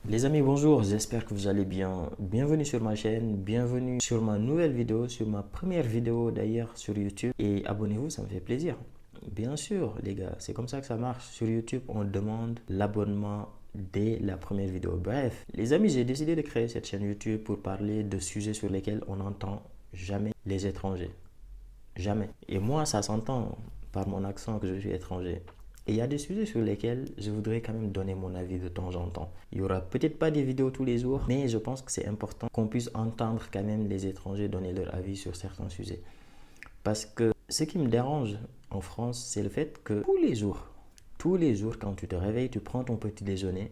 Les amis, bonjour, j'espère que vous allez bien. Bienvenue sur ma chaîne, bienvenue sur ma nouvelle vidéo, sur ma première vidéo d'ailleurs sur YouTube. Et abonnez-vous, ça me fait plaisir. Bien sûr, les gars, c'est comme ça que ça marche. Sur YouTube, on demande l'abonnement dès la première vidéo. Bref, les amis, j'ai décidé de créer cette chaîne YouTube pour parler de sujets sur lesquels on n'entend jamais les étrangers. Jamais. Et moi, ça s'entend par mon accent que je suis étranger. Et il y a des sujets sur lesquels je voudrais quand même donner mon avis de temps en temps. Il y aura peut-être pas des vidéos tous les jours, mais je pense que c'est important qu'on puisse entendre quand même les étrangers donner leur avis sur certains sujets. Parce que ce qui me dérange en France, c'est le fait que tous les jours, quand tu te réveilles, tu prends ton petit déjeuner,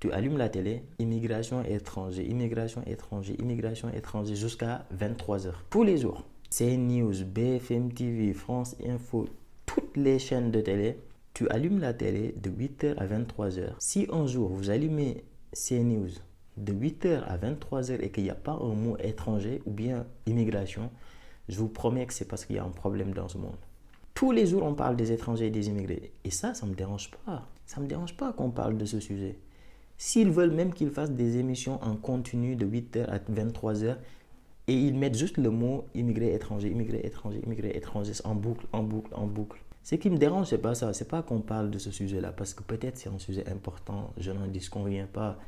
tu allumes la télé, immigration étranger, immigration étranger, immigration étranger jusqu'à 23 heures. Tous les jours. CNews, BFM TV, France Info, toutes les chaînes de télé, tu allumes la télé de 8 heures à 23 heures. Si un jour vous allumez CNews de 8 heures à 23 heures et qu'il n'y a pas un mot étranger ou bien immigration, je vous promets que c'est parce qu'il y a un problème dans ce monde. Tous les jours, on parle des étrangers et des immigrés. Et ça ne me dérange pas. Ça ne me dérange pas qu'on parle de ce sujet. S'ils veulent même qu'ils fassent des émissions en continu de 8 heures à 23 heures et ils mettent juste le mot immigré étranger, immigré étranger, immigré étranger en boucle, en boucle, en boucle. Ce qui me dérange, c'est pas ça. C'est pas qu'on parle de ce sujet-là parce que peut-être c'est un sujet important. Je n'en disconviens pas.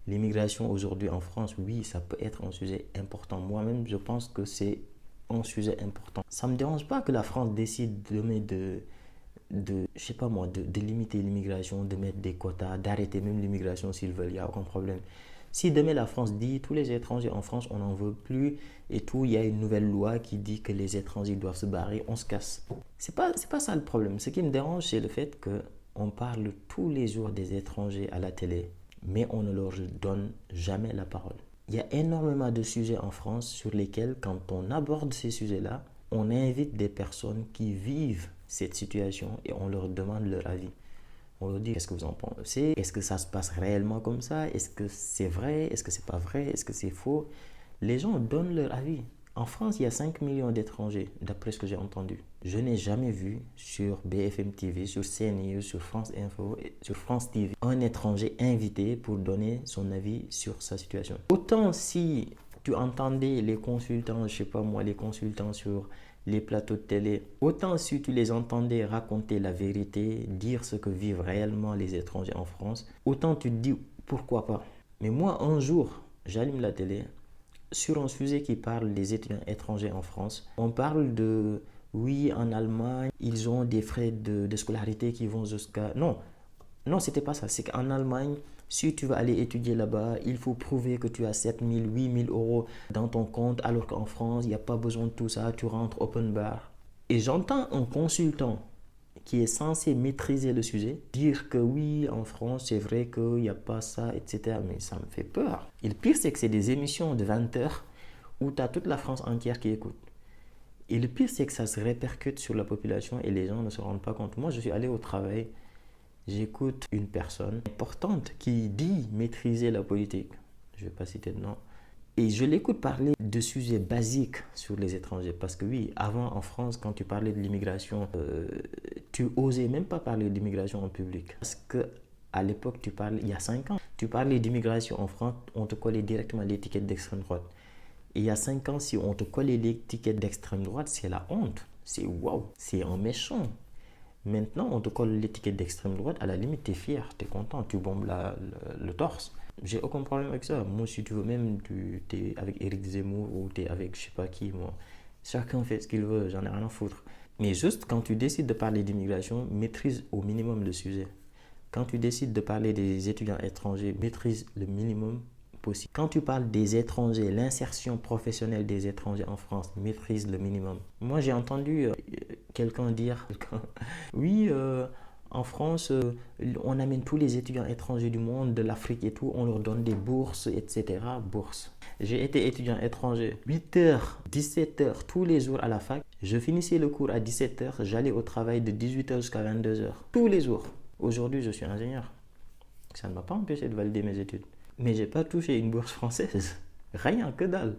L'immigration aujourd'hui en France, oui, ça peut être un sujet important. Moi-même, je pense que c'est un sujet important. Ça ne me dérange pas que la France décide je sais pas moi, de limiter l'immigration, de mettre des quotas, d'arrêter même l'immigration s'ils veulent, il n'y a aucun problème. Si demain la France dit tous les étrangers en France, on n'en veut plus et tout, il y a une nouvelle loi qui dit que les étrangers doivent se barrer, on se casse. C'est pas ça le problème. Ce qui me dérange, c'est le fait qu'on parle tous les jours des étrangers à la télé, mais on ne leur donne jamais la parole. Il y a énormément de sujets en France sur lesquels, quand on aborde ces sujets-là, on invite des personnes qui vivent cette situation et on leur demande leur avis. On leur dit qu'est-ce que vous en pensez? Est-ce que ça se passe réellement comme ça? Est-ce que c'est vrai? Est-ce que c'est pas vrai? Est-ce que c'est faux? Les gens donnent leur avis. En France, il y a 5 millions d'étrangers, d'après ce que j'ai entendu. Je n'ai jamais vu sur BFM TV, sur CNews, sur France Info, sur France TV, un étranger invité pour donner son avis sur sa situation. Autant si tu entendais les consultants, je sais pas moi, les consultants sur les plateaux de télé, autant si tu les entendais raconter la vérité, dire ce que vivent réellement les étrangers en France, autant tu te dis pourquoi pas. Mais moi, un jour, j'allume la télé, sur un sujet qui parle des étudiants étrangers en France, on parle de, oui, en Allemagne, ils ont des frais de scolarité qui vont jusqu'à... Non, non, c'était pas ça. C'est qu'en Allemagne, si tu veux aller étudier là-bas, il faut prouver que tu as 7 000, 8 000 euros dans ton compte, alors qu'en France, il n'y a pas besoin de tout ça. Tu rentres open bar. Et j'entends un consultant qui est censé maîtriser le sujet dire que oui, en France, c'est vrai qu'il n'y a pas ça, etc. Mais ça me fait peur. Et le pire, c'est que c'est des émissions de 20 heures où tu as toute la France entière qui écoute. Et le pire, c'est que ça se répercute sur la population et les gens ne se rendent pas compte. Moi, je suis allé au travail. J'écoute une personne importante qui dit maîtriser la politique. Je ne vais pas citer de nom. Et je l'écoute parler de sujets basiques sur les étrangers. Parce que oui, avant en France, quand tu parlais de l'immigration, tu osais même pas parler d'immigration en public. Parce que à l'époque, tu parlais, il y a 5 ans, tu parlais d'immigration en France, on te collait directement l'étiquette d'extrême droite. Et il y a 5 ans, si on te collait l'étiquette d'extrême droite, c'est la honte. C'est waouh, c'est un méchant. Maintenant, on te colle l'étiquette d'extrême droite, à la limite, tu es fier, tu es content, tu bombes le torse. J'ai aucun problème avec ça. Moi, si tu veux, même tu es avec Éric Zemmour ou tu es avec je sais pas qui, moi. Chacun fait ce qu'il veut, j'en ai rien à foutre. Mais juste quand tu décides de parler d'immigration, maîtrise au minimum le sujet. Quand tu décides de parler des étudiants étrangers, maîtrise le minimum possible. Quand tu parles des étrangers, l'insertion professionnelle des étrangers en France, maîtrise le minimum. Moi, j'ai entendu quelqu'un dire, oui, en France, on amène tous les étudiants étrangers du monde, de l'Afrique et tout, on leur donne des bourses, etc. Bourses. J'ai été étudiant étranger, 8h, 17h tous les jours à la fac. Je finissais le cours à 17h, j'allais au travail de 18h jusqu'à 22h, tous les jours. Aujourd'hui, je suis ingénieur. Ça ne m'a pas empêché de valider mes études. Mais j'ai pas touché une bourse française. Rien, que dalle.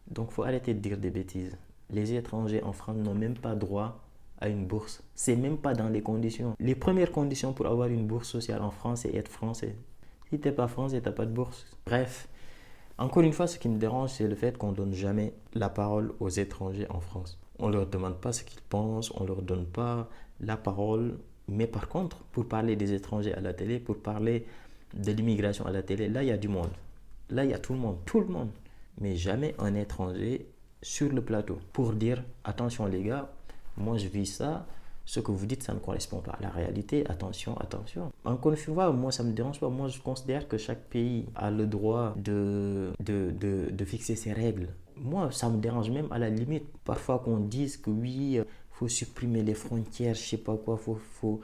Donc, faut arrêter de dire des bêtises. Les étrangers en France n'ont même pas droit à une bourse. C'est même pas dans les conditions. Les premières conditions pour avoir une bourse sociale en France, c'est être français. Si t'es pas français, t'as pas de bourse. Bref, encore une fois, ce qui me dérange, c'est le fait qu'on donne jamais la parole aux étrangers en France. On leur demande pas ce qu'ils pensent, on leur donne pas la parole. Mais par contre, pour parler des étrangers à la télé, pour parler de l'immigration à la télé, là, il y a du monde. Là, il y a tout le monde, tout le monde. Mais jamais un étranger sur le plateau pour dire, attention les gars, moi je vis ça, ce que vous dites, ça ne correspond pas à la réalité, attention, attention. Encore une fois, moi ça ne me dérange pas, moi je considère que chaque pays a le droit de fixer ses règles. Moi, ça me dérange même à la limite, parfois qu'on dise que oui, faut supprimer les frontières, je sais pas quoi, faut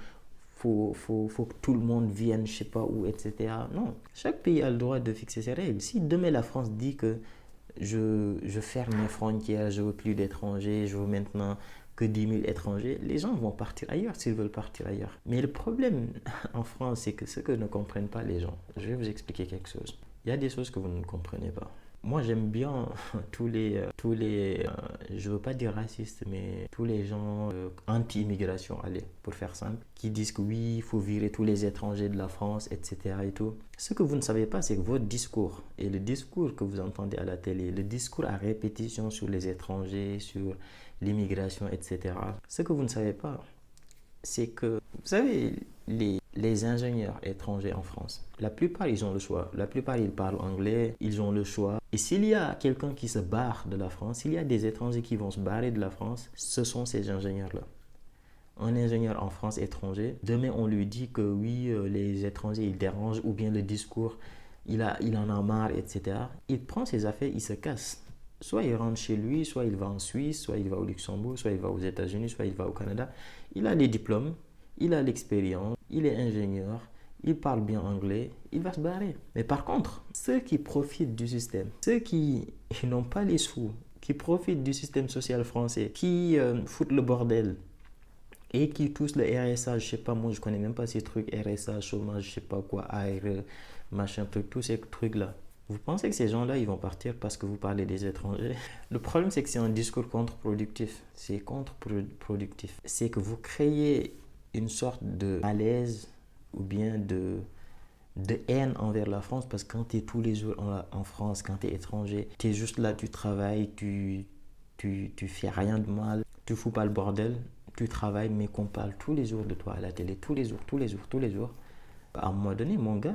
que tout le monde vienne, je sais pas où, etc. Non, chaque pays a le droit de fixer ses règles. Si demain la France dit que je ferme mes frontières, je veux plus d'étrangers, je veux maintenant que 10 000 étrangers, les gens vont partir ailleurs s'ils veulent partir ailleurs. Mais le problème en France, c'est que ce que ne comprennent pas les gens, je vais vous expliquer quelque chose. Il y a des choses que vous ne comprenez pas. Moi, j'aime bien je veux pas dire racistes, mais tous les gens anti-immigration, allez, pour faire simple, qui disent que oui, il faut virer tous les étrangers de la France, etc. et tout. Ce que vous ne savez pas, c'est que votre discours et le discours que vous entendez à la télé, le discours à répétition sur les étrangers, sur l'immigration, etc. Ce que vous ne savez pas, c'est que, vous savez, les ingénieurs étrangers en France, la plupart, ils ont le choix. La plupart, ils parlent anglais, ils ont le choix. Et s'il y a quelqu'un qui se barre de la France, s'il y a des étrangers qui vont se barrer de la France, ce sont ces ingénieurs-là. Un ingénieur en France étranger, demain on lui dit que oui, les étrangers, ils dérangent, ou bien le discours, il en a marre, etc. Il prend ses affaires, il se casse. Soit il rentre chez lui, soit il va en Suisse, soit il va au Luxembourg, soit il va aux États-Unis, soit il va au Canada. Il a les diplômes, il a l'expérience, il est ingénieur, il parle bien anglais, il va se barrer. Mais par contre, ceux qui profitent du système, ceux qui n'ont pas les sous, qui profitent du système social français, qui foutent le bordel et qui touchent le RSA, je sais pas, moi je connais même pas ces trucs, RSA, chômage, je sais pas quoi, ARE, machin, truc, tous ces trucs-là. Vous pensez que ces gens-là, ils vont partir parce que vous parlez des étrangers? Le problème, c'est que c'est un discours contre-productif. C'est contre-productif. C'est que vous créez une sorte de malaise ou bien de haine envers la France parce que quand tu es tous les jours en France, quand tu es étranger, tu es juste là, tu travailles, tu fais rien de mal, tu fous pas le bordel, tu travailles, mais qu'on parle tous les jours de toi à la télé, tous les jours, tous les jours, tous les jours. À un moment donné, mon gars,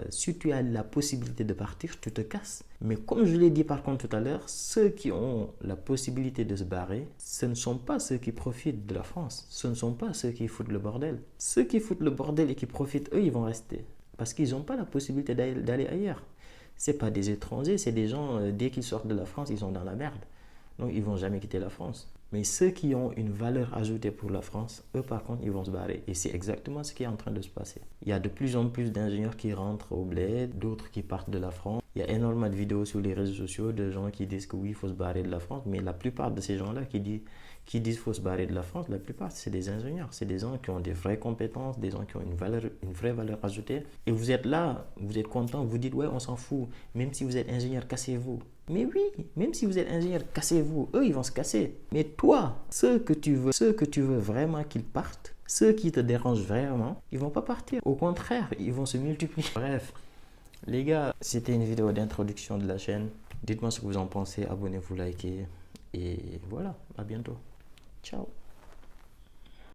si tu as la possibilité de partir, tu te casses. Mais comme je l'ai dit par contre tout à l'heure, ceux qui ont la possibilité de se barrer, ce ne sont pas ceux qui profitent de la France. Ce ne sont pas ceux qui foutent le bordel. Ceux qui foutent le bordel et qui profitent, eux, ils vont rester. Parce qu'ils n'ont pas la possibilité d'aller ailleurs. Ce n'est pas des étrangers, c'est des gens, dès qu'ils sortent de la France, ils sont dans la merde. Donc, ils ne vont jamais quitter la France. Mais ceux qui ont une valeur ajoutée pour la France, eux par contre, ils vont se barrer. Et c'est exactement ce qui est en train de se passer. Il y a de plus en plus d'ingénieurs qui rentrent au bled, d'autres qui partent de la France. Il y a énormément de vidéos sur les réseaux sociaux de gens qui disent que oui, il faut se barrer de la France. Mais la plupart de ces gens-là qui disent qu'il faut se barrer de la France, la plupart, c'est des ingénieurs. C'est des gens qui ont des vraies compétences, des gens qui ont une vraie valeur ajoutée. Et vous êtes là, vous êtes content, vous dites, ouais, on s'en fout. Même si vous êtes ingénieur, cassez-vous. Mais oui, même si vous êtes ingénieur, cassez-vous. Eux, ils vont se casser. Mais toi, ceux que tu veux vraiment qu'ils partent, ceux qui te dérangent vraiment, ils vont pas partir. Au contraire, ils vont se multiplier. Bref, les gars, c'était une vidéo d'introduction de la chaîne. Dites-moi ce que vous en pensez, abonnez-vous, likez. Et voilà, à bientôt. Ciao.